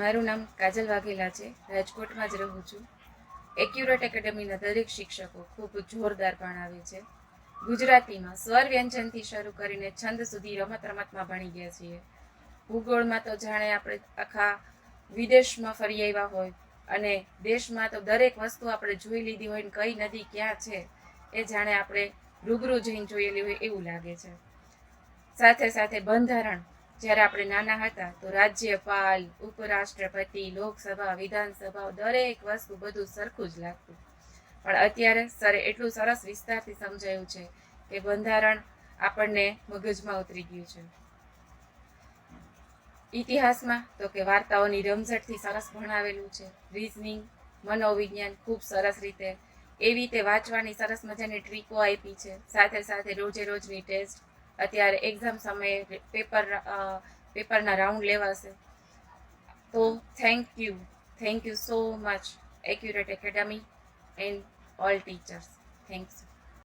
મારું નામ કાજલ વાઘેલા છે. રાજકોટમાં જ રહું છું. એક્યુરેટ એકેડમીના દરેક શિક્ષકો ખૂબ જોરદાર ભણાવે છે. ગુજરાતીમાં સ્વર વ્યંજનથી શરૂ કરીને છંદ સુધી રમતમાં ભણી ગયા છીએ. ભૂગોળમાં તો જાણે આપણે આખા વિદેશમાં ફરી આવ્યા હોય અને દેશમાં તો દરેક વસ્તુ આપણે જોઈ લીધી હોય ને કઈ નદી ક્યાં છે એ જાણે આપણે રૂબરૂ જઈને જોયેલી હોય એવું લાગે છે. સાથે સાથે બંધારણ, જ્યારે આપણે નાના હતા તો રાજ્યપાલ, ઉપરાષ્ટ્રપતિ, લોકસભા, વિધાનસભા દરેક વસ્તુ બધું સરખું જ લાગતું. પણ અત્યારે સરે એટલું સરસ વિસ્તારથી સમજાયું છે કે બંધારણ આપણને મગજમાં ઉતરી ગયું છે. ઇતિહાસમાં તો કે વાર્તાઓની રમઝટથી સરસ ભણાવેલું છે. રિઝનિંગ, મનોવિજ્ઞાન ખૂબ સરસ રીતે, એવી રીતે વાંચવાની સરસ મજાની ટ્રીકો આપી છે. સાથે સાથે રોજે રોજની ટેસ્ટ, અત્યારે એક્ઝામ સમયે પેપરના રાઉન્ડ લેવાશે. તો thank you so much accurate academy and all teachers. Thanks.